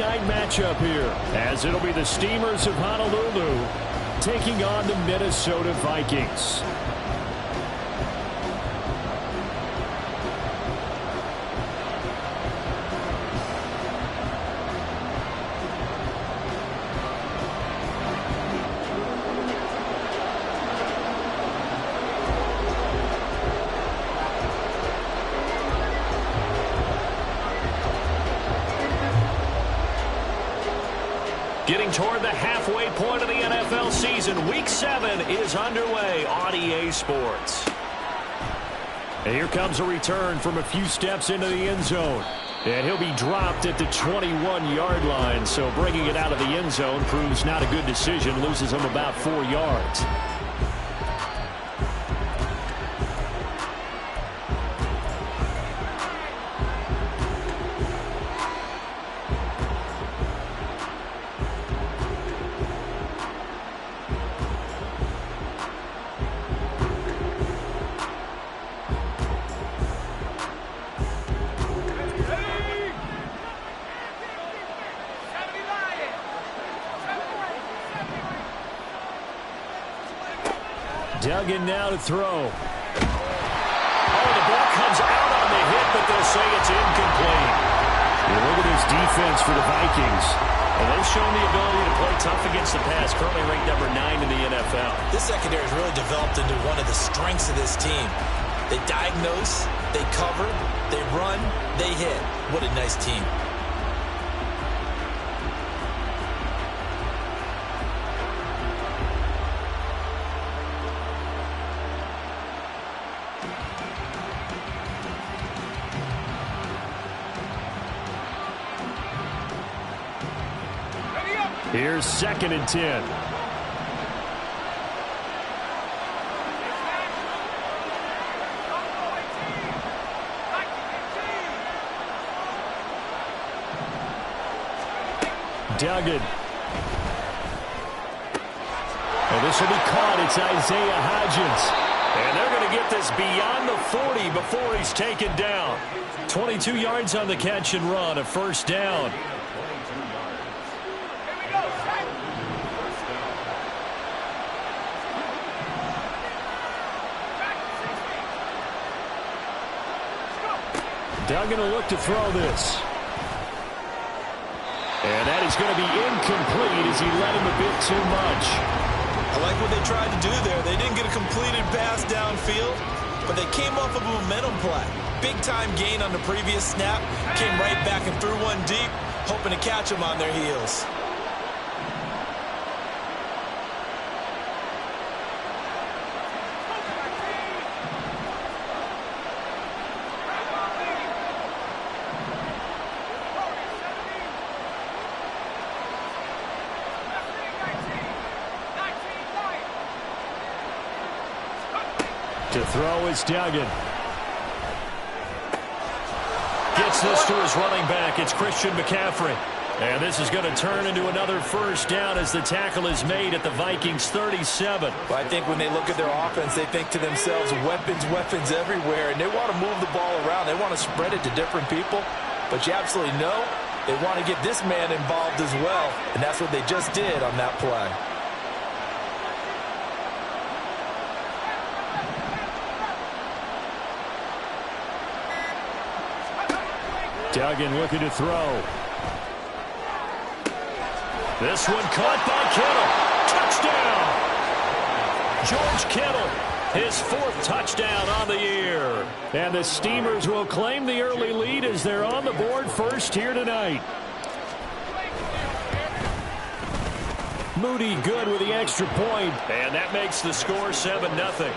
night matchup here, as it'll be the Steamers of Honolulu taking on the Minnesota Vikings. Getting toward the halfway point of the NFL season, Week 7 is underway on EA Sports. And here comes a return from a few steps into the end zone. And he'll be dropped at the 21-yard line, so bringing it out of the end zone proves not a good decision, loses him about 4 yards. Duggan now to throw. Oh, the ball comes out on the hit, but they'll say it's incomplete. Yeah, look at this defense for the Vikings. And they've shown the ability to play tough against the pass, currently ranked number 9 in the NFL. This secondary has really developed into one of the strengths of this team. They diagnose, they cover, they run, they hit. What a nice team. Here's 2nd and 10. Duggan. And this will be caught. It's Isaiah Hodgins. And they're going to get this beyond the 40 before he's taken down. 22 yards on the catch and run, a first down. Duggan will look to throw this. And that is going to be incomplete as he led him a bit too much. I like what they tried to do there. They didn't get a completed pass downfield, but they came off of a momentum play. Big-time gain on the previous snap. Came right back and threw one deep, hoping to catch them on their heels. To throw is Duggan. Gets this to his running back. It's Christian McCaffrey. And this is going to turn into another first down as the tackle is made at the Vikings 37. Well, I think when they look at their offense, they think to themselves, weapons, weapons everywhere. And they want to move the ball around. They want to spread it to different people. But you absolutely know they want to get this man involved as well. And that's what they just did on that play. Duggan looking to throw. This one caught by Kittle. Touchdown. George Kittle, his 4th touchdown on the year. And the Steamers will claim the early lead as they're on the board first here tonight. Moody good with the extra point. And that makes the score 7-0.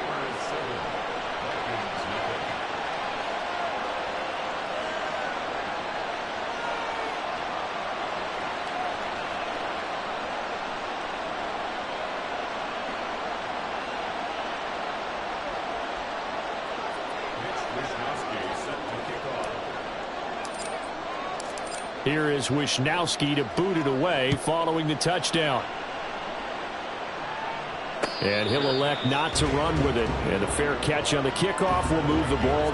Here is Wisnowski to boot it away following the touchdown. And he'll elect not to run with it. And a fair catch on the kickoff will move the ball.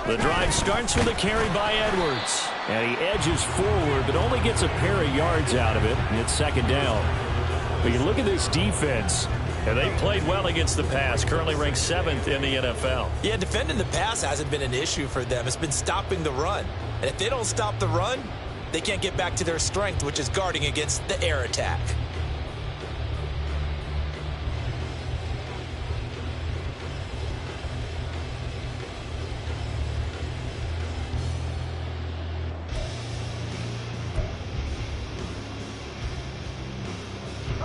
The drive starts with a carry by Edwards. And he edges forward, but only gets a pair of yards out of it. And it's second down. But you look at this defense, and they played well against the pass. Currently ranked 7th in the NFL. Yeah, defending the pass hasn't been an issue for them. It's been stopping the run. And if they don't stop the run, they can't get back to their strength, which is guarding against the air attack.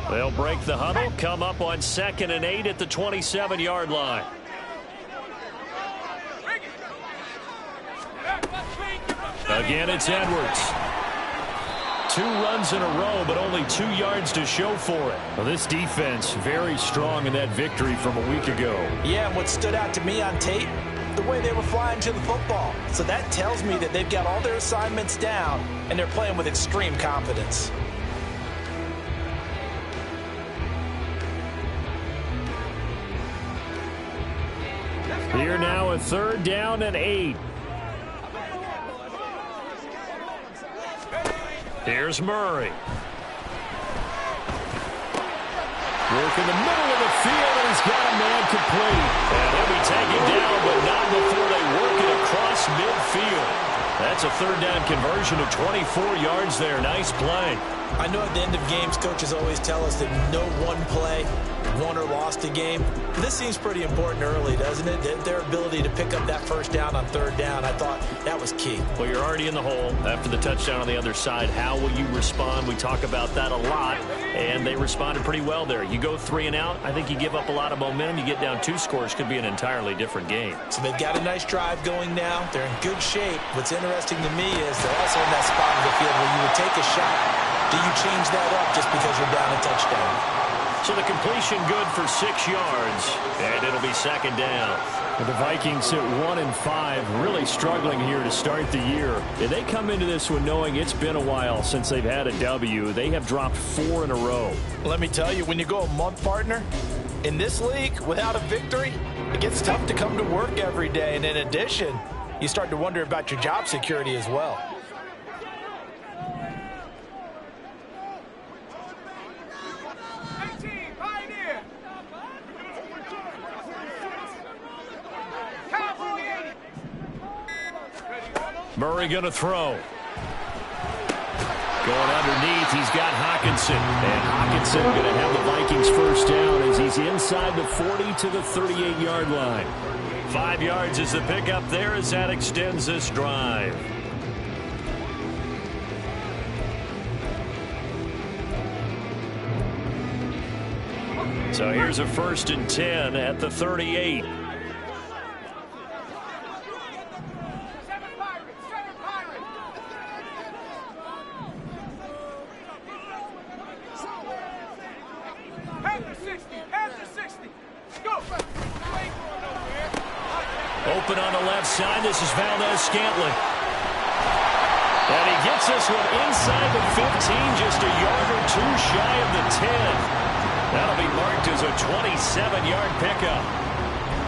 They'll break the huddle, come up on 2nd and 8 at the 27-yard line. Again, it's Edwards. 2 runs in a row, but only 2 yards to show for it. Well, this defense very strong in that victory from a week ago. Yeah, and what stood out to me on tape, the way they were flying to the football. So that tells me that they've got all their assignments down, and they're playing with extreme confidence. Here now, a 3rd down and 8. Here's Murray. Work in the middle of the field, and he's got a man complete. And he'll be taken down, but not before they work it across midfield. That's a 3rd down conversion of 24 yards there. Nice play. I know at the end of games, coaches always tell us that no one play won or lost a game. But this seems pretty important early, doesn't it? Their ability to pick up that 1st down on 3rd down, I thought that was key. Well, you're already in the hole after the touchdown on the other side. How will you respond? We talk about that a lot, and they responded pretty well there. You go 3 and out, I think you give up a lot of momentum. You get down 2 scores, could be an entirely different game. So they've got a nice drive going now. They're in good shape. What's interesting to me is they're also in that spot of the field where you would take a shot. Do you change that up just because you're down a touchdown? So the completion good for 6 yards, and it'll be 2nd down. And the Vikings at 1-5, really struggling here to start the year. And they come into this one knowing it's been a while since they've had a W. They have dropped 4 in a row. Let me tell you, when you go a month, partner, in this league, without a victory, it gets tough to come to work every day. And in addition, you start to wonder about your job security as well. Murray going to throw. Going underneath, he's got Hawkinson. And Hawkinson going to have the Vikings 1st down as he's inside the 40 to the 38-yard line. 5 yards is the pickup there as that extends this drive. So here's a 1st and 10 at the 38. Open on the left side. This is Valdez-Scantling. And he gets this one inside the 15, just a yard or 2 shy of the 10. That'll be marked as a 27-yard pickup.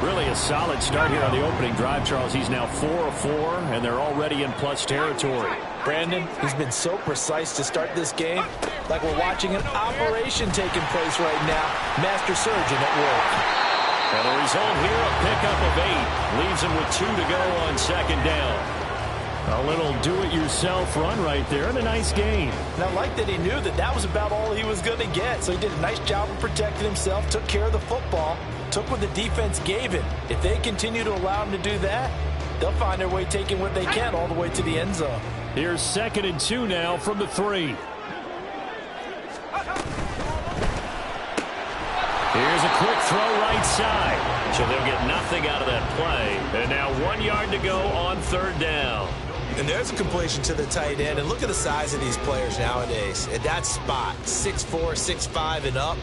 Really a solid start here on the opening drive, Charles. He's now 4 of 4, and they're already in plus territory. Brandon, he's been so precise to start this game, like we're watching an operation taking place right now. Master surgeon at work. And the result here, a pickup of 8. Leaves him with 2 to go on 2nd down. A little do-it-yourself run right there, and a nice gain. And I like that he knew that that was about all he was going to get. So he did a nice job of protecting himself, took care of the football, took what the defense gave him. If they continue to allow him to do that, they'll find their way taking what they can all the way to the end zone. Here's 2nd and 2 now from the 3. Here's a quick throw right side. So they'll get nothing out of that play. And now 1 yard to go on 3rd down. And there's a completion to the tight end. And look at the size of these players nowadays. At that spot, 6'4", 6'5", and up.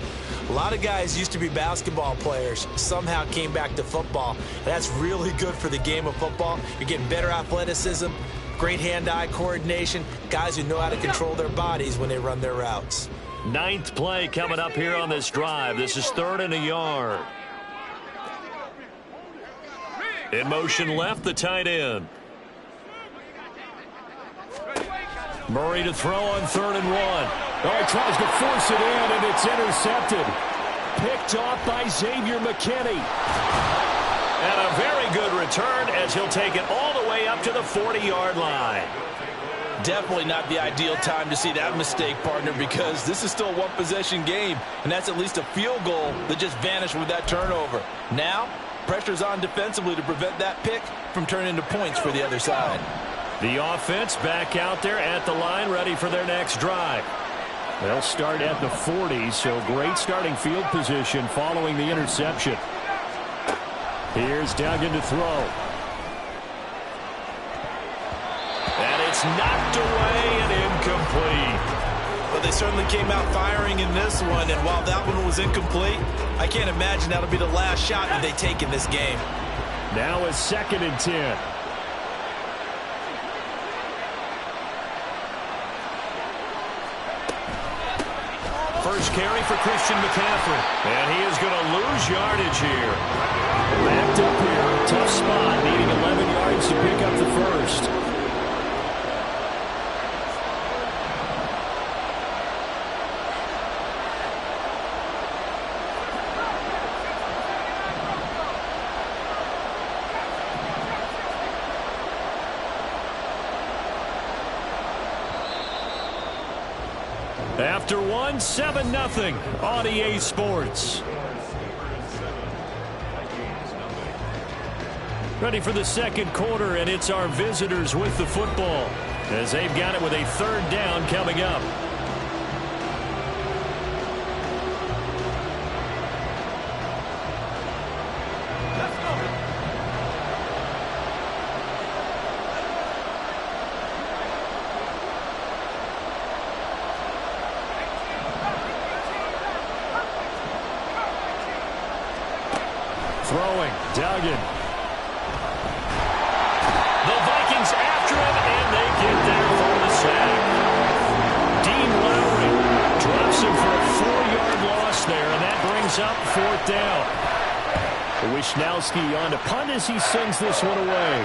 A lot of guys used to be basketball players, somehow came back to football. And that's really good for the game of football. You're getting better athleticism, great hand-eye coordination, guys who know how to control their bodies when they run their routes. 9th play coming up here on this drive. This is 3rd and a yard. In motion left, the tight end. Murray to throw on 3rd and 1. Oh, he tries to force it in, and it's intercepted. Picked off by Xavier McKinney. And a very good return as he'll take it all the way up to the 40-yard line. Definitely not the ideal time to see that mistake, partner, because this is still a one-possession game, and that's at least a field goal that just vanished with that turnover. Now, pressure's on defensively to prevent that pick from turning into points for the other side. The offense back out there at the line, ready for their next drive. They'll start at the 40, so great starting field position following the interception. Here's Duggan to throw. And it's knocked away and incomplete. But they certainly came out firing in this one, and while that one was incomplete, I can't imagine that'll be the last shot that they take in this game. Now it's 2nd and 10. First carry for Christian McCaffrey. And he is going to lose yardage here. Backed up here. Tough spot. Needing 11 yards to pick up the first. After one, 7-0 on EA Sports. Ready for the second quarter, and it's our visitors with the football as they've got it with a 3rd down coming up. Throwing, Duggan. The Vikings after him, and they get there for the sack. Dean Lowry drops him for a 4-yard loss there, and that brings up 4th down. Wishnowski on to punt as he sends this one away.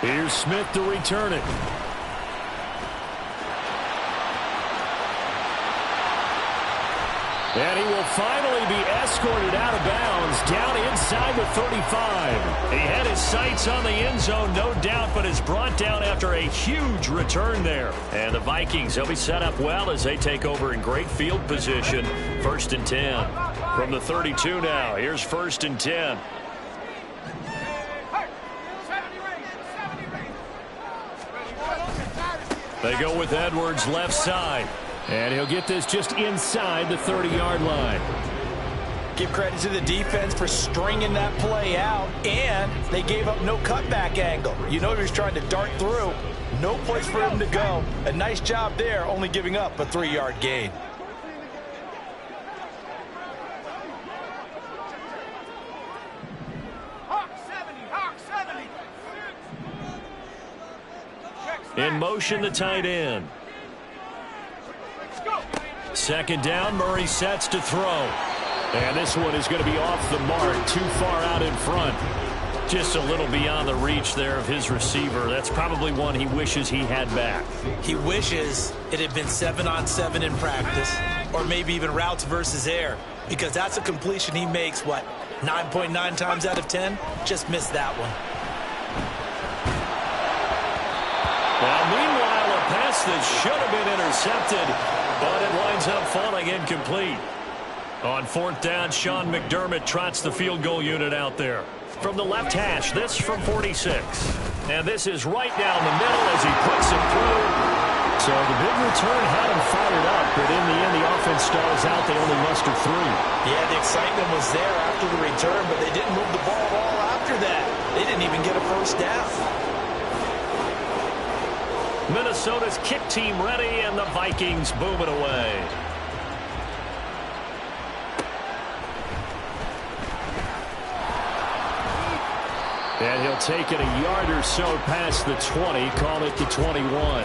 Here's Smith to return it. And he will finally be escorted out of bounds down inside the 35. He had his sights on the end zone, no doubt, but is brought down after a huge return there. And the Vikings, they'll be set up well as they take over in great field position. 1st and 10 from the 32 now. Here's 1st and 10. They go with Edwards left side. And he'll get this just inside the 30-yard line. Give credit to the defense for stringing that play out, and they gave up no cutback angle. You know he was trying to dart through. No place for him to go. A nice job there, only giving up a 3-yard gain. In motion, the tight end. 2nd down, Murray sets to throw. And this one is going to be off the mark, too far out in front. Just a little beyond the reach there of his receiver. That's probably one he wishes he had back. He wishes it had been 7-on-7 in practice, or maybe even routes versus air, because that's a completion he makes, 9.9 times out of 10? Just missed that one. Now, meanwhile, a pass that should have been intercepted, but it winds up falling incomplete. On 4th down, Sean McDermott trots the field goal unit out there. From the left hash, this from 46. And this is right down the middle as he puts it through. So the big return had him fired up, but in the end, the offense stalls out. They only muster 3. Yeah, the excitement was there after the return, but they didn't move the ball at all after that. They didn't even get a 1st down. Minnesota's kick team ready, and the Vikings boom it away. And he'll take it a yard or so past the 20, call it the 21.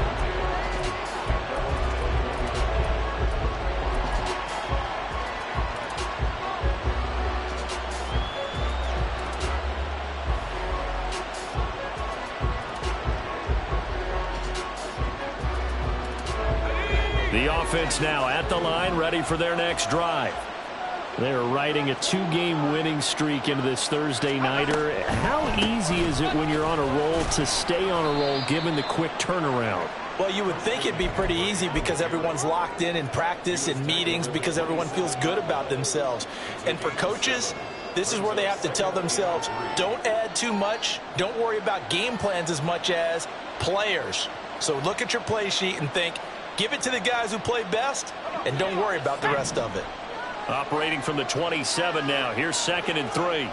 The offense now at the line, ready for their next drive. They're riding a 2-game winning streak into this Thursday nighter. How easy is it when you're on a roll to stay on a roll given the quick turnaround? Well, you would think it'd be pretty easy because everyone's locked in practice and meetings because everyone feels good about themselves. And for coaches, this is where they have to tell themselves, don't add too much. Don't worry about game plans as much as players. So look at your play sheet and think, give it to the guys who play best, and don't worry about the rest of it. Operating from the 27 now. Here's 2nd and 3.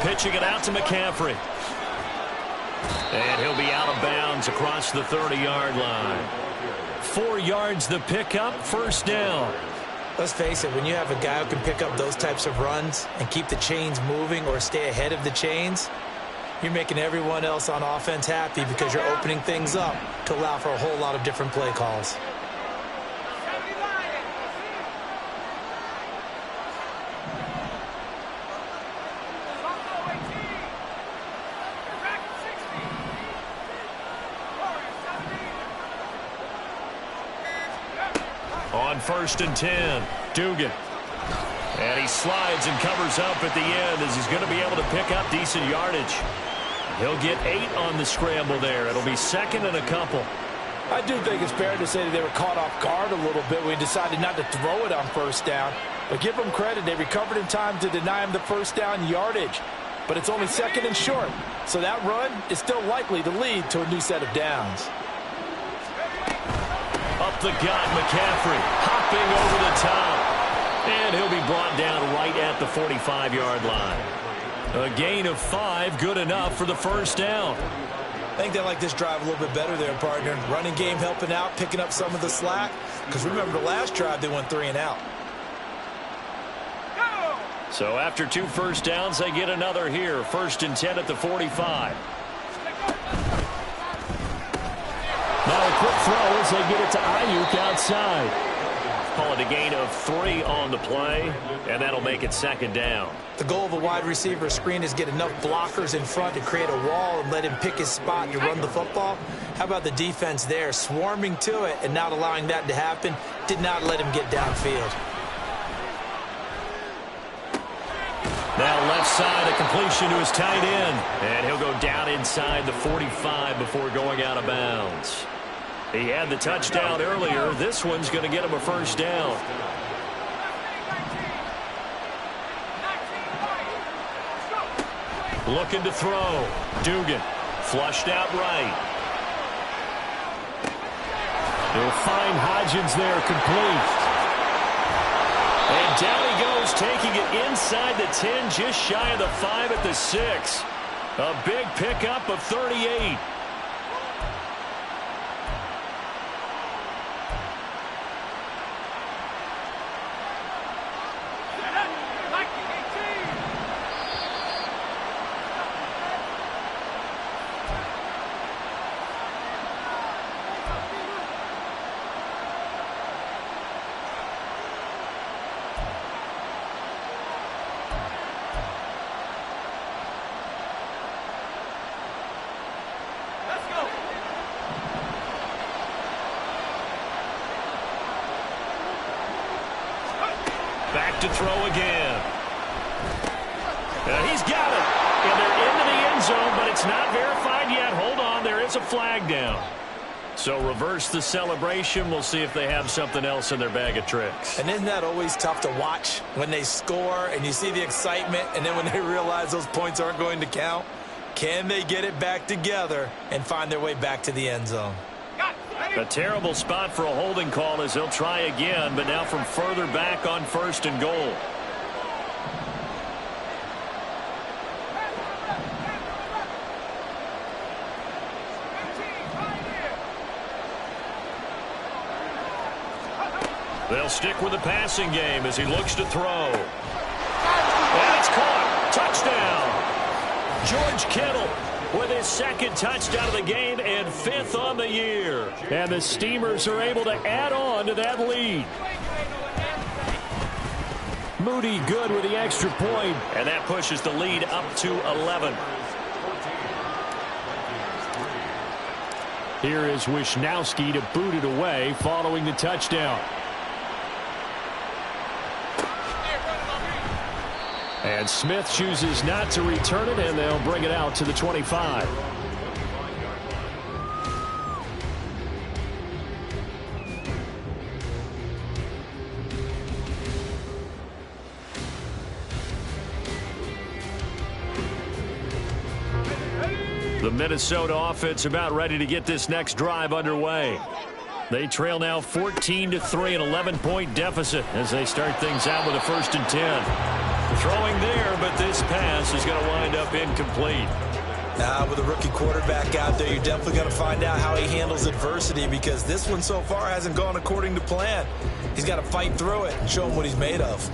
Pitching it out to McCaffrey. And he'll be out of bounds across the 30-yard line. 4 yards the pickup, first down. Let's face it, when you have a guy who can pick up those types of runs and keep the chains moving or stay ahead of the chains, you're making everyone else on offense happy because you're opening things up to allow for a whole lot of different play calls. On 1st and 10, Dugan. And he slides and covers up at the end as he's going to be able to pick up decent yardage. He'll get 8 on the scramble there. It'll be 2nd and a couple. I do think it's fair to say that they were caught off guard a little bit when we decided not to throw it on first down. But give them credit. They recovered in time to deny him the first down yardage. But it's only 2nd and short. So that run is still likely to lead to a new set of downs. Up the gut, McCaffrey, hopping over the top. And he'll be brought down right at the 45-yard line. A gain of 5, good enough for the first down. I think they like this drive a little bit better there, partner. Running game helping out, picking up some of the slack. Because remember, the last drive, they went 3 and out. So after 2 first downs, they get another here. 1st and 10 at the 45. Now a quick throw as they get it to Ayuk outside. Call it a gain of 3 on the play, and that'll make it 2nd down. The goal of a wide receiver screen is get enough blockers in front to create a wall and let him pick his spot to run the football. How about the defense there, swarming to it and not allowing that to happen? Did not let him get downfield. Now left side, a completion to his tight end. And he'll go down inside the 45 before going out of bounds. He had the touchdown earlier. This one's going to get him a first down. Looking to throw. Dugan flushed out right. He'll find Hodgins there, complete. And down he goes, taking it inside the 10, just shy of the 5 at the 6. A big pickup of 38. Back to throw again. He's got it. And they're into the end zone, but it's not verified yet. Hold on, there is a flag down. So reverse the celebration. We'll see if they have something else in their bag of tricks. And isn't that always tough to watch when they score and you see the excitement, and then when they realize those points aren't going to count? Can they get it back together and find their way back to the end zone? A terrible spot for a holding call as he'll try again, but now from further back on 1st and goal. They'll stick with the passing game as he looks to throw. And it's caught. Touchdown. George Kittle with his 2nd touchdown of the game and 5th on the year. And the Steamers are able to add on to that lead. Moody good with the extra point, and that pushes the lead up to 11. Here is Wisnowski to boot it away following the touchdown. And Smith chooses not to return it, and they'll bring it out to the 25. The Minnesota offense about ready to get this next drive underway. They trail now 14-3, an 11-point deficit as they start things out with a 1st and 10. Throwing there, but this pass is going to wind up incomplete. With a rookie quarterback out there, you're definitely going to find out how he handles adversity, because this one so far hasn't gone according to plan. He's got to fight through it and show him what he's made of.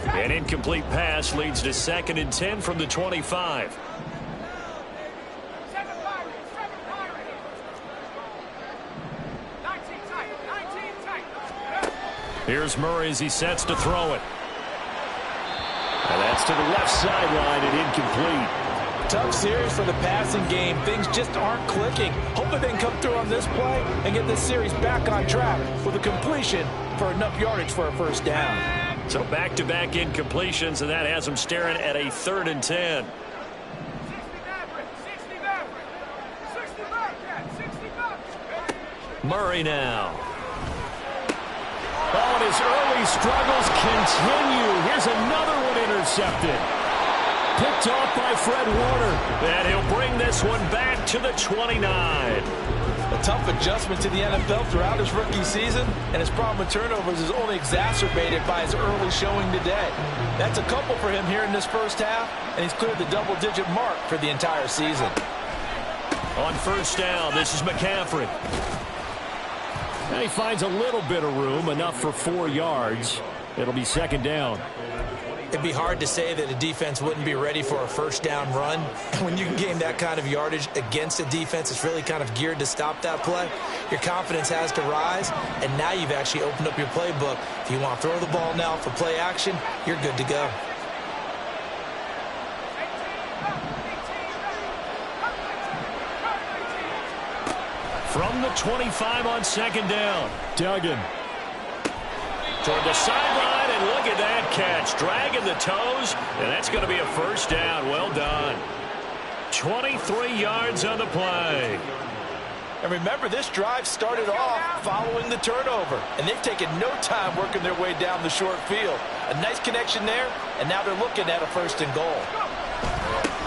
An incomplete pass leads to 2nd and 10 from the 25. Here's Murray as he sets to throw it. And that's to the left sideline and incomplete. Tough series for the passing game. Things just aren't clicking. Hoping they can come through on this play and get this series back on track with a completion for enough yardage for a 1st down. So back-to-back incompletions, and that has them staring at a 3rd and 10. Murray now. Oh, and his early struggles continue. Here's another one intercepted. Picked off by Fred Warner. And he'll bring this one back to the 29. A tough adjustment to the NFL throughout his rookie season, and his problem with turnovers is only exacerbated by his early showing today. That's a couple for him here in this 1st half, and he's cleared the double-digit mark for the entire season. On 1st down, this is McCaffrey. And he finds a little bit of room, enough for 4 yards. It'll be 2nd down. It'd be hard to say that a defense wouldn't be ready for a 1st down run. When you can gain that kind of yardage against a defense that's really kind of geared to stop that play, your confidence has to rise, and now you've actually opened up your playbook. If you want to throw the ball now for play action, you're good to go. From the 25 on 2nd down, Duggan. Toward the sideline, and look at that catch. Dragging the toes, and that's going to be a 1st down. Well done. 23 yards on the play. And remember, this drive started off following the turnover, and they've taken no time working their way down the short field. A nice connection there, and now they're looking at a 1st and goal.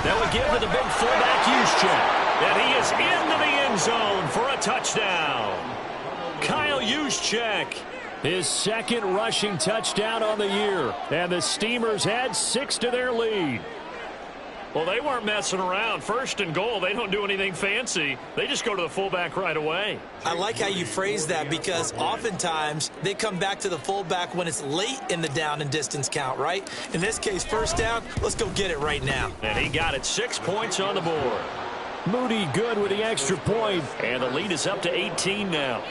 That would give to the big fullback Juszczyk, and he is into the end zone for a touchdown. Kyle Juszczyk. His 2nd rushing touchdown on the year. And the Steamers had 6 to their lead. Well, they weren't messing around. 1st and goal, they don't do anything fancy. They just go to the fullback right away. I like how you phrase that, because oftentimes they come back to the fullback when it's late in the down and distance count, right? In this case, 1st down, let's go get it right now. And he got it. 6 points on the board. Moody good with the extra point. And the lead is up to 18 now.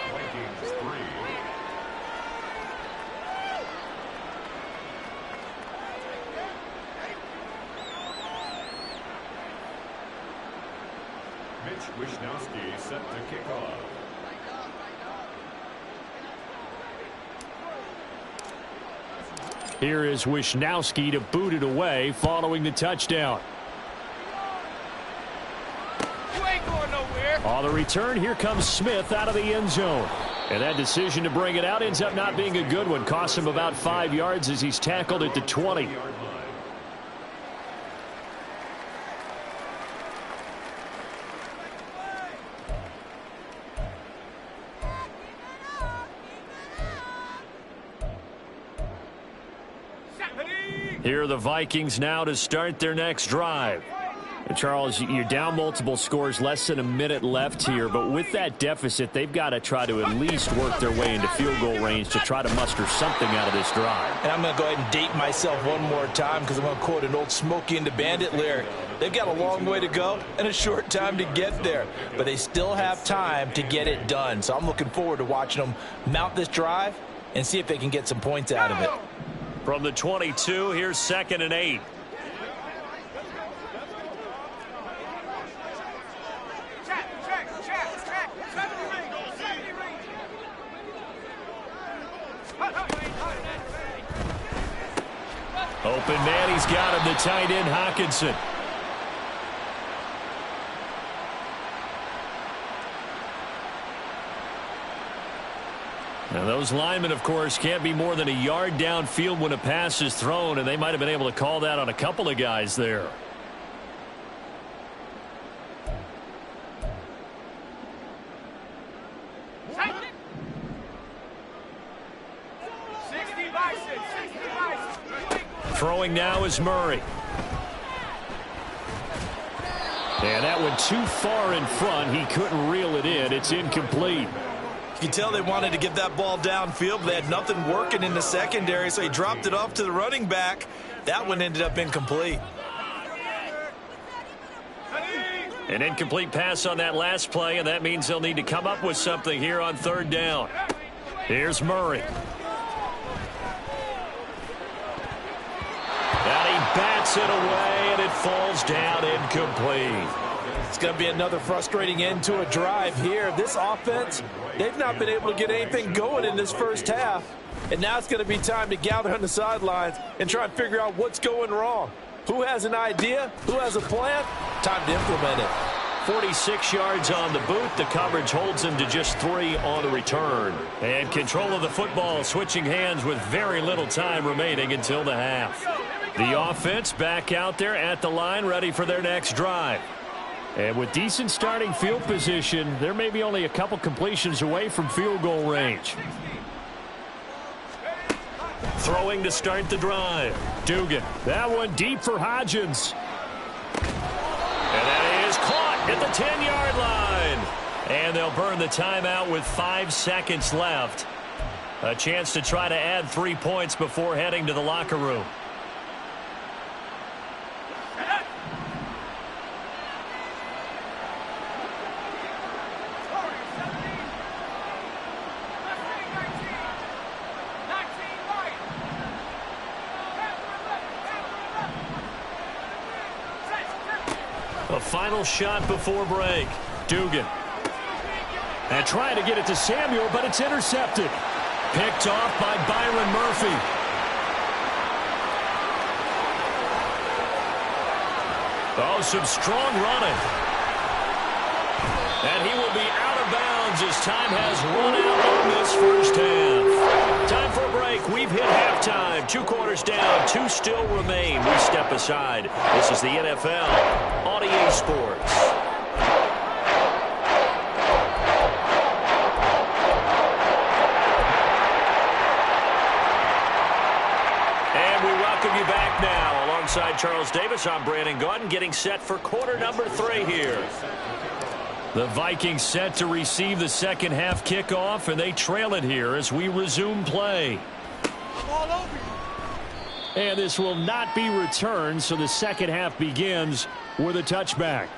Wisnowski set to kick off. Here is Wisnowski to boot it away following the touchdown. You ain't going nowhere. On the return, here comes Smith out of the end zone. And that decision to bring it out ends up not being a good one. Costs him about 5 yards as he's tackled at the 20. Here are the Vikings now to start their next drive. And Charles, you're down multiple scores, less than a minute left here, but with that deficit, they've got to try to at least work their way into field goal range to try to muster something out of this drive. And I'm going to go ahead and date myself one more time, because I'm going to quote an old Smokey and the Bandit lyric. They've got a long way to go and a short time to get there, but they still have time to get it done. So I'm looking forward to watching them mount this drive and see if they can get some points out of it. From the 22, here's 2nd and 8. Open man, he's got him, the tight end, Hockenson. Now those linemen, of course, can't be more than a yard downfield when a pass is thrown, and they might have been able to call that on a couple of guys there. Throwing now is Murray. And that went too far in front. He couldn't reel it in. It's incomplete. You can tell they wanted to get that ball downfield, but they had nothing working in the secondary, so he dropped it off to the running back. That one ended up incomplete. An incomplete pass on that last play, and that means they'll need to come up with something here on third down. Here's Murray. And he bats it away, and it falls down incomplete. It's going to be another frustrating end to a drive here. This offense, they've not been able to get anything going in this first half. And now it's going to be time to gather on the sidelines and try and figure out what's going wrong. Who has an idea? Who has a plan? Time to implement it. 46 yards on the boot. The coverage holds him to just 3 on the return. And control of the football switching hands with very little time remaining until the half. The offense back out there at the line, ready for their next drive. And with decent starting field position, they're maybe only a couple completions away from field goal range. Throwing to start the drive. Dugan. That one deep for Hodgins. And that is caught at the 10-yard line. And they'll burn the timeout with 5 seconds left. A chance to try to add 3 points before heading to the locker room. A final shot before break. Dugan. And trying to get it to Samuel, but it's intercepted. Picked off by Byron Murphy. Oh, some strong running. And he will be out of bounds as time has run out on this first half. Time for a break. We've hit halftime. 2 quarters down. 2 still remain. We step aside. This is the NFL on EA Sports. And we welcome you back now. Alongside Charles Davis, I'm Brandon Gaudin, getting set for quarter number 3 here. The Vikings set to receive the second half kickoff, and they trail it here as we resume play. And this will not be returned, so the second half begins with a touchback.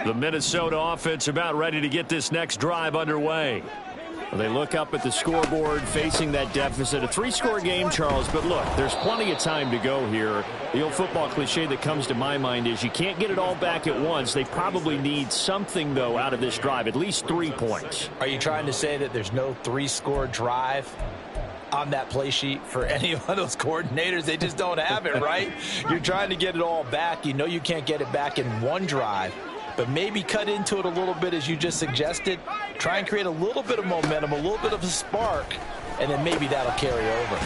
The Minnesota offense about ready to get this next drive underway. They look up at the scoreboard facing that deficit. A 3-score game, Charles, but look, there's plenty of time to go here. The old football cliche that comes to my mind is you can't get it all back at once. They probably need something, though, out of this drive, at least 3 points. Are you trying to say that there's no 3-score drive on that play sheet for any of those coordinators? They just don't have it, right? You're trying to get it all back. You know you can't get it back in one drive. But maybe cut into it a little bit as you just suggested. Try and create a little bit of momentum, a little bit of a spark, and then maybe that'll carry over.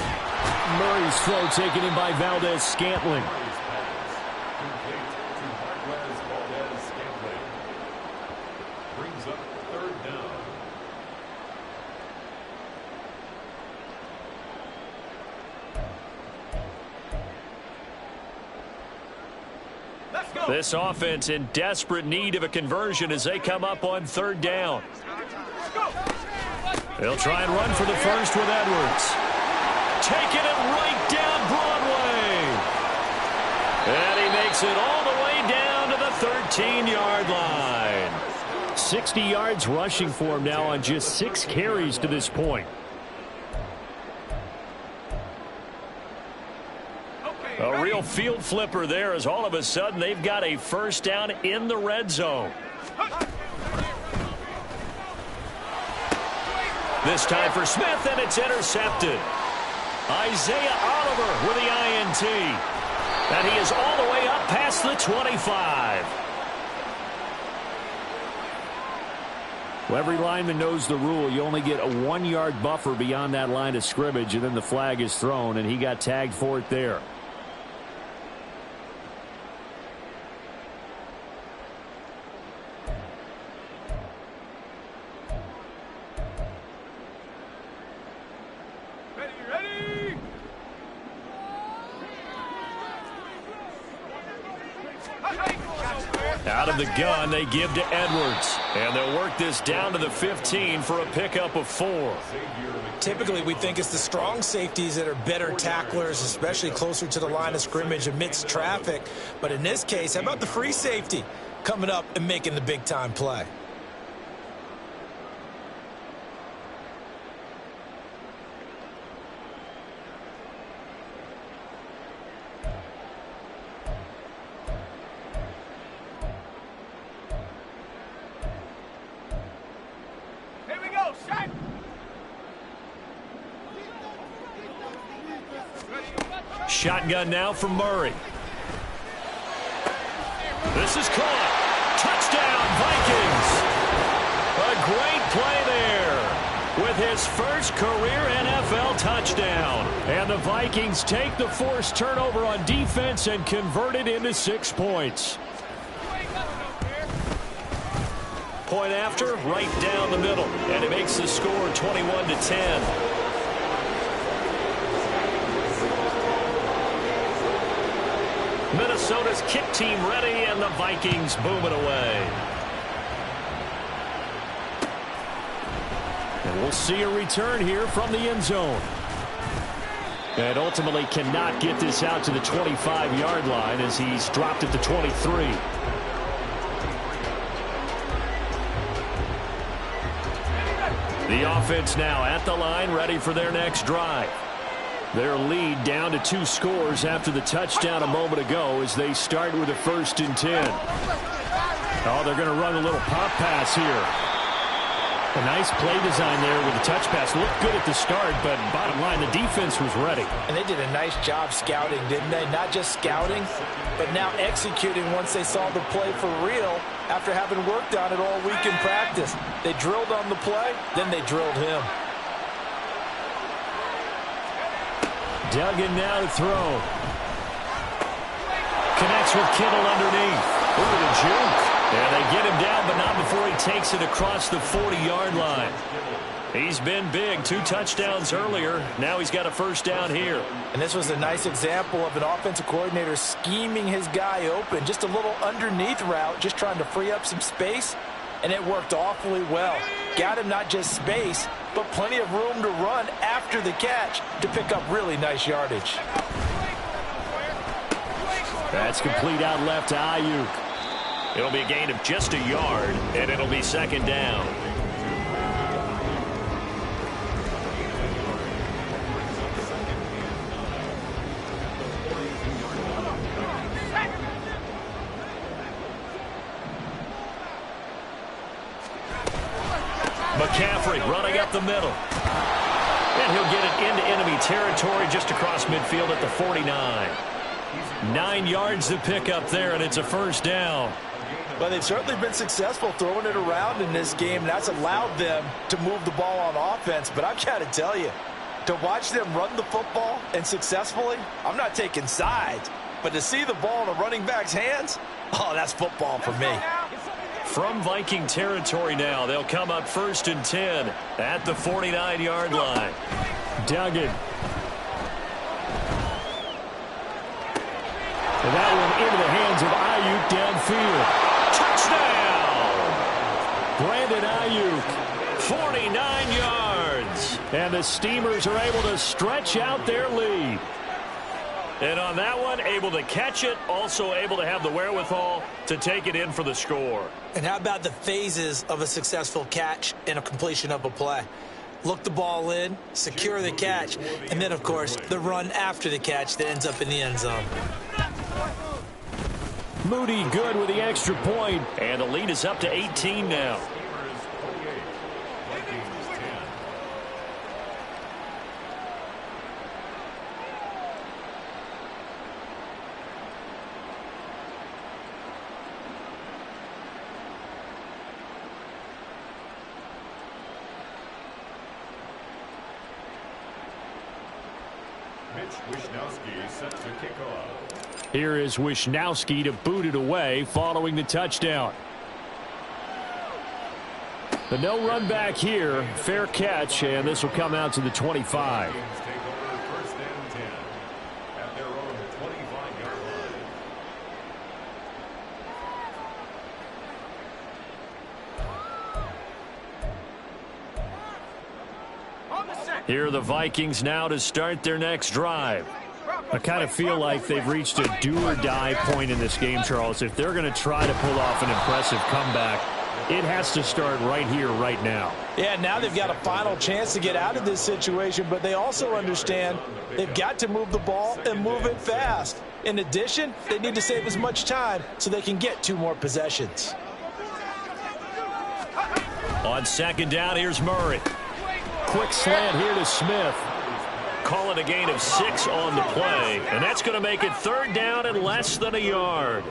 Murray's throw taken in by Valdez-Scantling. Brings up 3rd down. This offense in desperate need of a conversion as they come up on 3rd down. They'll try and run for the first with Edwards. Taking it right down Broadway. And he makes it all the way down to the 13-yard line. 60 yards rushing for him now on just 6 carries to this point. A real little field flipper there as all of a sudden they've got a first down in the red zone. This time for Smith, and it's intercepted. Isaiah Oliver with the INT. And he is all the way up past the 25. Well, every lineman knows the rule. You only get a 1-yard buffer beyond that line of scrimmage, and then the flag is thrown, and he got tagged for it there. Out of the gun, they give to Edwards. And they'll work this down to the 15 for a pickup of 4. Typically, we think it's the strong safeties that are better tacklers, especially closer to the line of scrimmage amidst traffic. But in this case, how about the free safety coming up and making the big-time play? Shotgun now from Murray. This is caught. Touchdown, Vikings. A great play there with his first career NFL touchdown. And the Vikings take the forced turnover on defense and convert it into 6 points. Point after, right down the middle. And it makes the score 21-10. Minnesota's kick team ready, and the Vikings boom it away. And we'll see a return here from the end zone. And ultimately cannot get this out to the 25-yard line as he's dropped at the 23. The offense now at the line, ready for their next drive. Their lead down to 2 scores after the touchdown a moment ago as they start with a 1st and 10. Oh, they're going to run a little pop pass here. A nice play design there with the touch pass. Looked good at the start, but bottom line, the defense was ready. And they did a nice job scouting, didn't they? Not just scouting, but now executing once they saw the play for real after having worked on it all week in practice. They drilled on the play, then they drilled him. Duggan now to throw. Connects with Kittle underneath. Ooh, the juke. And they get him down, but not before he takes it across the 40-yard line. He's been big. 2 touchdowns earlier. Now he's got a first down here. And this was a nice example of an offensive coordinator scheming his guy open. Just a little underneath route, just trying to free up some space. And it worked awfully well. Got him not just space, but plenty of room to run after the catch to pick up really nice yardage. That's complete out left to Ayuk. It'll be a gain of just a yard, and it'll be 2nd down. McCaffrey running up the middle. And he'll get it into enemy territory just across midfield at the 49. 9 yards to pick up there, and it's a first down. Well, they've certainly been successful throwing it around in this game. That's allowed them to move the ball on offense. But I've got to tell you, to watch them run the football and successfully, I'm not taking sides. But to see the ball in a running back's hands, oh, that's football for me. From Viking territory now, they'll come up 1st and 10 at the 49-yard line. Duggan. And that one into the hands of Ayuk downfield. Touchdown! Brandon Ayuk, 49 yards. And the Steamers are able to stretch out their lead. And on that one, able to catch it, also able to have the wherewithal to take it in for the score. And how about the phases of a successful catch and a completion of a play? look the ball in, secure the catch, and then, of course, the run after the catch that ends up in the end zone. Moody good with the extra point, and the lead is up to 18 now. Here is Wishnowski to boot it away following the touchdown. The no run back here, fair catch, and this will come out to the 25. Here are the Vikings now to start their next drive. I kind of feel like they've reached a do-or-die point in this game, Charles. If they're going to try to pull off an impressive comeback, it has to start right here, right now. Yeah, now they've got a final chance to get out of this situation, but they also understand they've got to move the ball and move it fast. In addition, they need to save as much time so they can get 2 more possessions. On second down, here's Murray. Quick slant here to Smith. Calling a gain of 6 on the play, and that's going to make it 3rd down and less than a yard.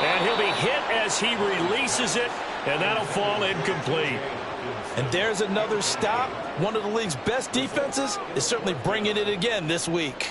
And he'll be hit as he releases it, and that'll fall incomplete. And there's another stop. One of the league's best defenses is certainly bringing it again this week.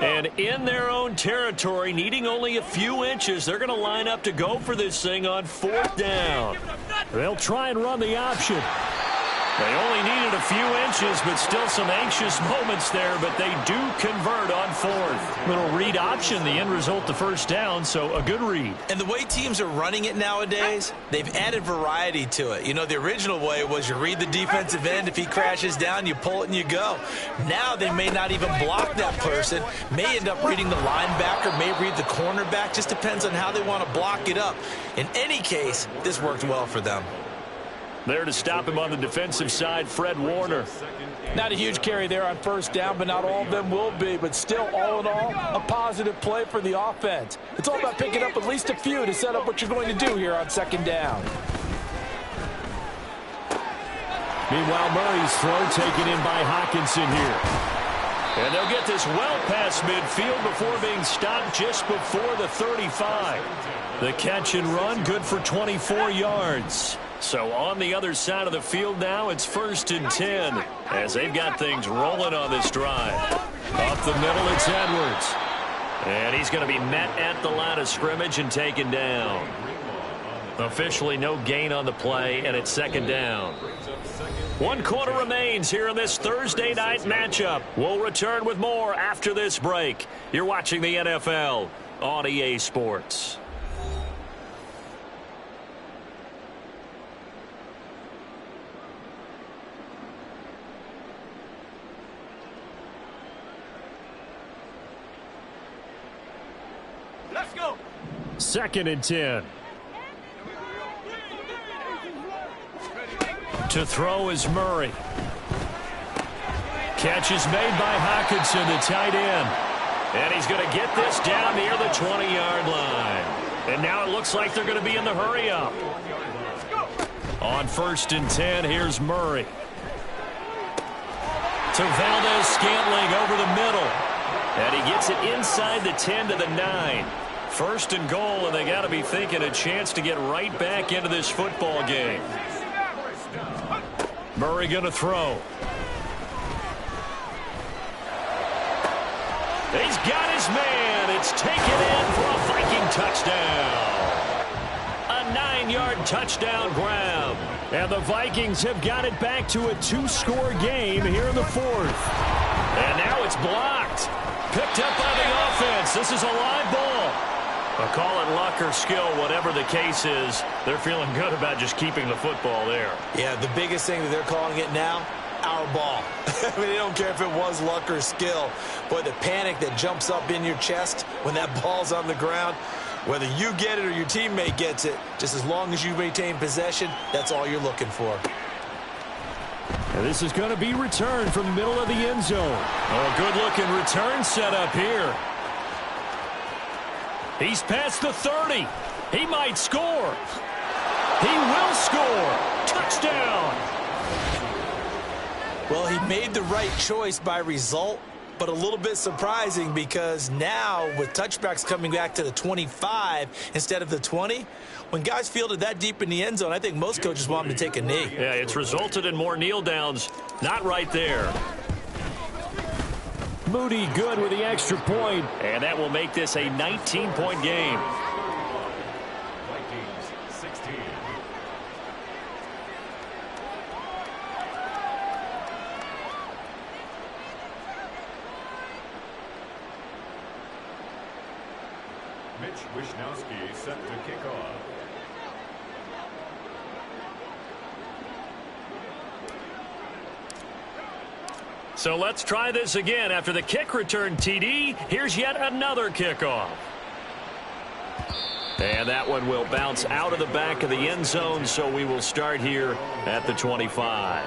And in their own territory, needing only a few inches, they're going to line up to go for this thing on 4th down. They'll try and run the option. They only needed a few inches, but still some anxious moments there, but they do convert on 4th. Little read option, the end result, the 1st down, so a good read. And the way teams are running it nowadays, they've added variety to it. You know, the original way was you read the defensive end. If he crashes down, you pull it and you go. Now they may not even block that person, may end up reading the linebacker, may read the cornerback. Just depends on how they want to block it up. In any case, this worked well for them. There to stop him on the defensive side, Fred Warner. Not a huge carry there on 1st down, but not all of them will be. But still, all in all, a positive play for the offense. It's all about picking up at least a few to set up what you're going to do here on 2nd down. Meanwhile, Murray's throw taken in by Hawkinson here. And they'll get this well past midfield before being stopped just before the 35. The catch and run, good for 24 yards. So on the other side of the field now, it's 1st and 10 as they've got things rolling on this drive. Up the middle, it's Edwards. And he's going to be met at the line of scrimmage and taken down. Officially no gain on the play, and it's 2nd down. 1 quarter remains here in this Thursday night matchup. We'll return with more after this break. You're watching the NFL on EA Sports. Let's go. 2nd and 10. To throw is Murray. Catch is made by Hawkinson, the tight end. And he's going to get this down near the 20-yard line. And now it looks like they're going to be in the hurry-up. On 1st and 10, here's Murray. To Valdez-Scantling over the middle. And he gets it inside the 10 to the 9. 1st and goal, and they got to be thinking a chance to get right back into this football game. Murray going to throw. He's got his man. It's taken in for a Viking touchdown. A 9-yard touchdown grab. And the Vikings have got it back to a 2-score game here in the 4th. And now it's it's blocked. Picked up by the offense. This is a live ball. I'll call it luck or skill, whatever the case is. They're feeling good about just keeping the football there. Yeah, the biggest thing that they're calling it now, our ball. I mean, they don't care if it was luck or skill. But the panic that jumps up in your chest when that ball's on the ground, whether you get it or your teammate gets it, just as long as you maintain possession, that's all you're looking for. And this is going to be returned from the middle of the end zone. Oh, good-looking return setup here. He's past the 30. He might score. He will score. Touchdown. Well, he made the right choice by result, but a little bit surprising because now with touchbacks coming back to the 25 instead of the 20, when guys fielded that deep in the end zone, I think most coaches want them to take a knee. Yeah, it's resulted in more kneel downs. Not right there. Moody good with the extra point. And that will make this a 19-point game. Vikings 16. Mitch Wishnowsky set to kick off. So let's try this again. After the kick return TD, here's yet another kickoff. And that one will bounce out of the back of the end zone, so we will start here at the 25.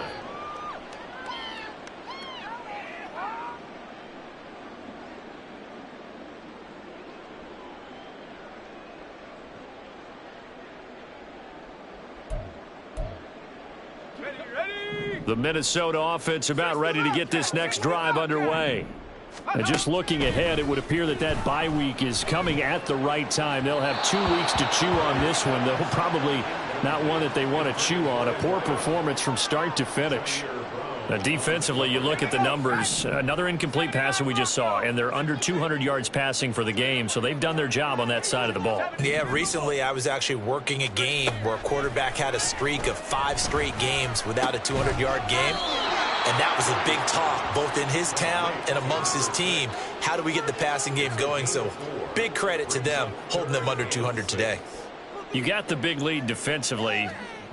The Minnesota offense about ready to get this next drive underway. And just looking ahead, it would appear that that bye week is coming at the right time. They'll have 2 weeks to chew on this one. They'll probably not one that they want to chew on. A poor performance from start to finish. Defensively, you look at the numbers. Another incomplete pass that we just saw, and they're under 200 yards passing for the game, so they've done their job on that side of the ball. Yeah, recently I was actually working a game where a quarterback had a streak of 5 straight games without a 200-yard game, and that was a big talk, both in his town and amongst his team. How do we get the passing game going? So big credit to them, holding them under 200 today. You got the big lead defensively.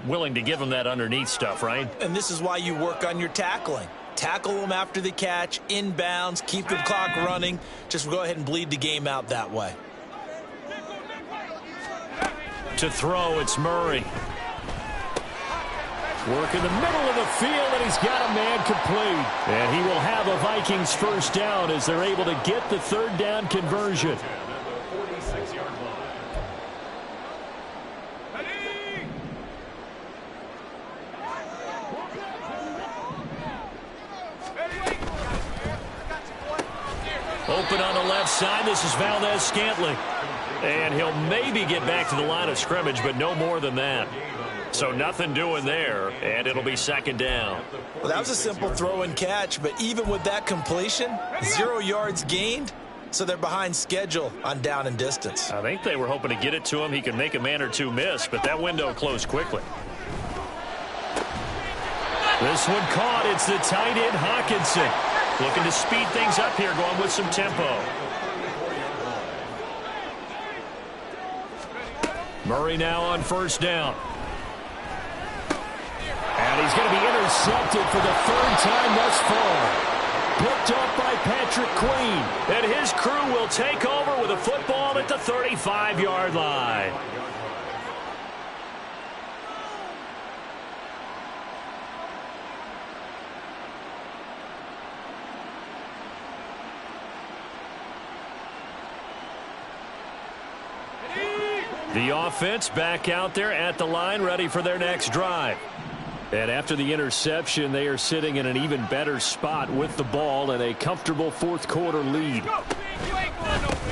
Willing to give them that underneath stuff, right? And this is why you work on your tackling. Tackle them after the catch, inbounds, keep the clock running. Just go ahead and bleed the game out that way. To throw, it's Murray. Work in the middle of the field, and he's got a man complete. And he will have a Vikings first down as they're able to get the third down conversion. Open on the left side. This is Valdez-Scantling. And he'll maybe get back to the line of scrimmage, but no more than that. So nothing doing there, and it'll be second down. Well, that was a simple throw and catch, but even with that completion, 0 yards gained, so they're behind schedule on down and distance. I think they were hoping to get it to him. He could make a man or two miss, but that window closed quickly. This one caught. It's the tight end, Hawkinson. Looking to speed things up here, going with some tempo. Murray now on first down. And he's going to be intercepted for the 3rd time thus far. Picked up by Patrick Queen. And his crew will take over with a football at the 35-yard line. The offense back out there at the line, ready for their next drive. And after the interception, they are sitting in an even better spot with the ball and a comfortable 4th quarter lead.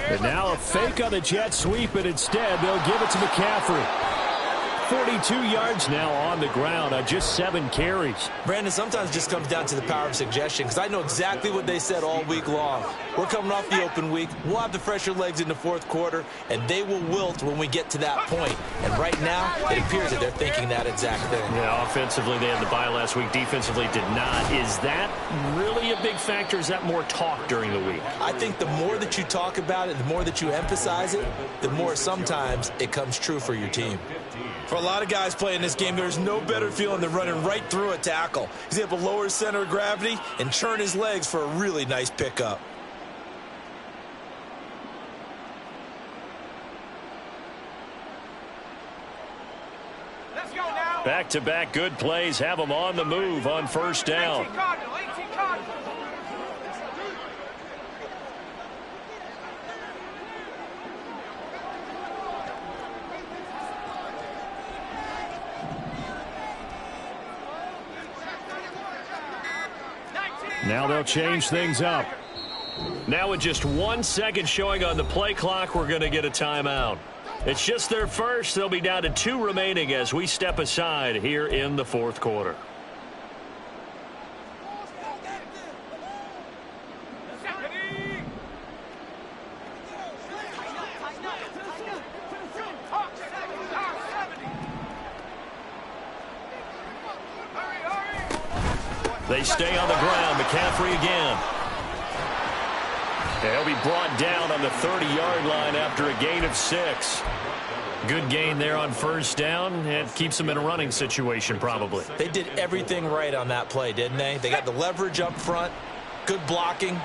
And now a fake on the jet sweep, and instead they'll give it to McCaffrey. 42 yards now on the ground on just 7 carries. Brandon, sometimes it just comes down to the power of suggestion, because I know exactly what they said all week long. We're coming off the open week. We'll have the fresher legs in the fourth quarter, and they will wilt when we get to that point. And right now, it appears that they're thinking that exact thing. Yeah, offensively, they had the bye last week. Defensively, did not. Is that really a big factor? Is that more talk during the week? I think the more that you talk about it, the more that you emphasize it, the more sometimes it comes true for your team. For a lot of guys playing this game, there's no better feeling than running right through a tackle. He's able to lower his center of gravity and turn his legs for a really nice pickup. Let's go now. Back-to-back good plays have them on the move on first down. 18 Cardinal, 18 Cardinal. Now they'll change things up. Now with just 1 second showing on the play clock, we're going to get a timeout. It's just their first. They'll be down to 2 remaining as we step aside here in the fourth quarter. They stay on the ground. McCaffrey again. They'll be brought down on the 30-yard line after a gain of 6. Good gain there on first down. It keeps them in a running situation probably. They did everything right on that play, didn't they? They got the leverage up front, good blocking,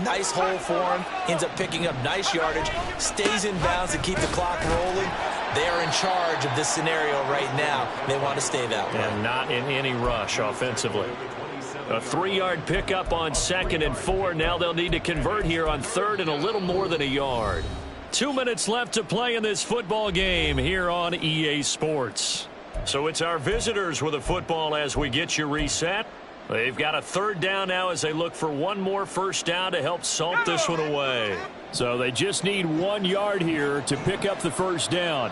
nice hole for him, ends up picking up nice yardage, stays in bounds to keep the clock rolling. They are in charge of this scenario right now. They want to stay that way. And not in any rush offensively. A 3-yard pickup on 2nd and 4. Now they'll need to convert here on 3rd and a little more than a yard. 2 minutes left to play in this football game here on EA Sports. So it's our visitors with a football as we get you reset. They've got a 3rd down now as they look for one more first down to help salt this one away. So they just need 1 yard here to pick up the first down.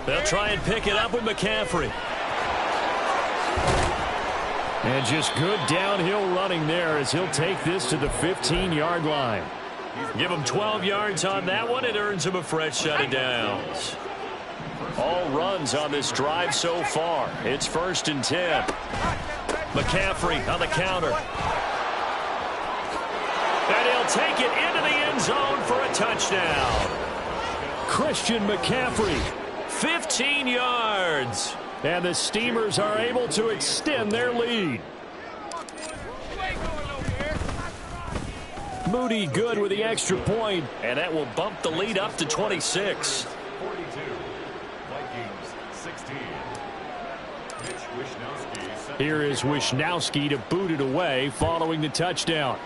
They'll try and pick it up with McCaffrey. And just good downhill running there as he'll take this to the 15-yard line. Give him 12 yards on that one. It earns him a fresh set of downs. All runs on this drive so far. It's 1st and 10. McCaffrey on the counter. And he'll take it into the end zone for a touchdown. Christian McCaffrey, 15 yards. And the Steamers are able to extend their lead. Moody good with the extra point, and that will bump the lead up to 26. 42. Vikings 16. Here is Wisnowski to boot it away following the touchdown.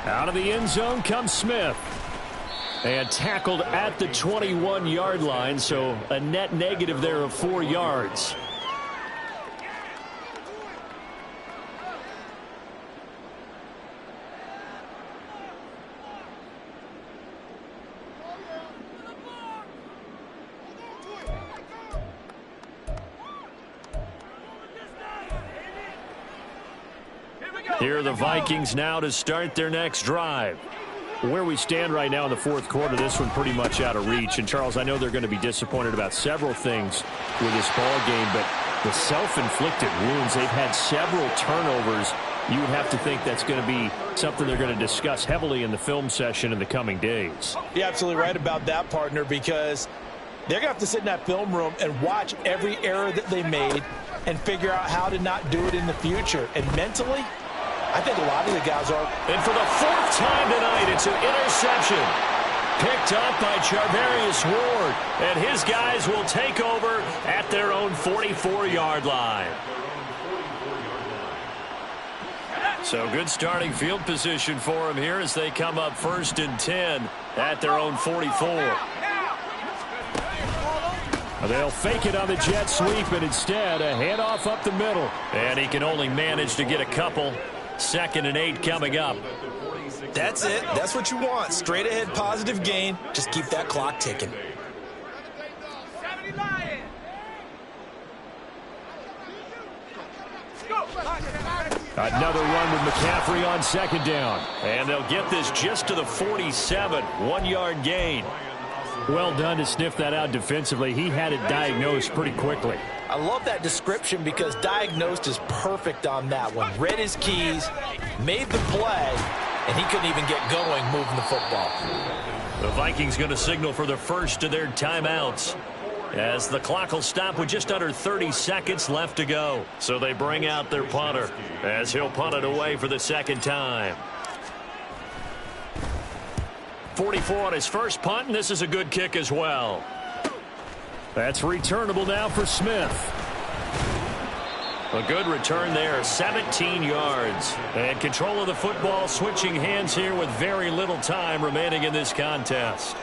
Out of the end zone comes Smith. And tackled at the 21-yard line, so a net negative there of 4 yards. Here are the Vikings now to start their next drive. Where we stand right now in the fourth quarter, this one pretty much out of reach. And, Charles, I know they're going to be disappointed about several things with this ball game, but the self-inflicted wounds, they've had several turnovers. You would have to think that's going to be something they're going to discuss heavily in the film session in the coming days. You're absolutely right about that, partner, because they're going to have to sit in that film room and watch every error that they made and figure out how to not do it in the future. And mentally, I think a lot of the guys are. And for the 4th time tonight, it's an interception. Picked up by Charvarius Ward. And his guys will take over at their own 44-yard line. So good starting field position for them here as they come up 1st and 10 at their own 44. They'll fake it on the jet sweep, and instead a handoff up the middle. And he can only manage to get a couple. 2nd and 8 coming up. That's it. That's what you want. Straight ahead positive gain. Just keep that clock ticking. Another run with McCaffrey on 2nd down. And they'll get this just to the 47. 1-yard gain. Well done to sniff that out defensively. He had it diagnosed pretty quickly. I love that description because diagnosed is perfect on that one. Read his keys, made the play, and he couldn't even get going moving the football. The Vikings going to signal for the first of their timeouts, as the clock will stop with just under 30 seconds left to go. So they bring out their punter as he'll punt it away for the 2nd time. 44 on his first punt, and this is a good kick as well. That's returnable now for Smith. A good return there, 17 yards. And control of the football switching hands here with very little time remaining in this contest.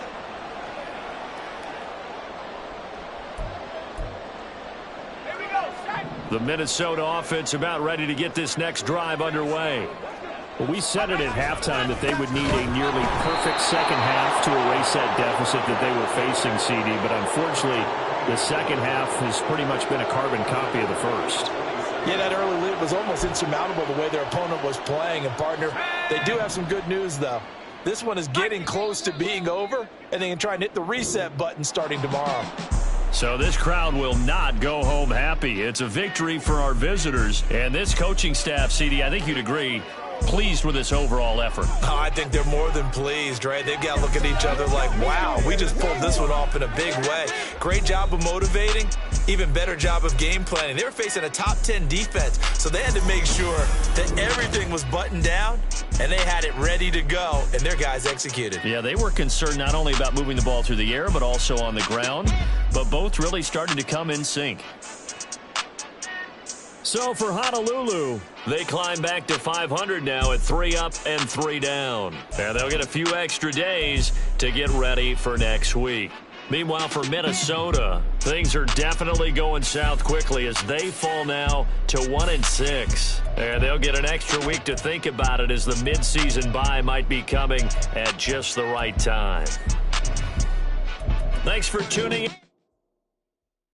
The Minnesota offense about ready to get this next drive underway. Well, we said it at halftime that they would need a nearly perfect second half to erase that deficit that they were facing, CD. But unfortunately, the second half has pretty much been a carbon copy of the first. Yeah, that early lead was almost insurmountable the way their opponent was playing. And, partner, they do have some good news, though. This one is getting close to being over, and they can try and hit the reset button starting tomorrow. So this crowd will not go home happy. It's a victory for our visitors. And this coaching staff, CD, I think you'd agree, pleased with this overall effort. Oh, I think they're more than pleased, right? They've got to look at each other like, wow, we just pulled this one off in a big way. Great job of motivating, even better job of game planning. They were facing a top 10 defense, so they had to make sure that everything was buttoned down, and they had it ready to go, and their guys executed. Yeah, they were concerned not only about moving the ball through the air, but also on the ground, but both really started to come in sync. So for Honolulu, they climb back to 500 now at 3 up and 3 down. And they'll get a few extra days to get ready for next week. Meanwhile, for Minnesota, things are definitely going south quickly as they fall now to 1-6. And they'll get an extra week to think about it as the midseason bye might be coming at just the right time. Thanks for tuning in.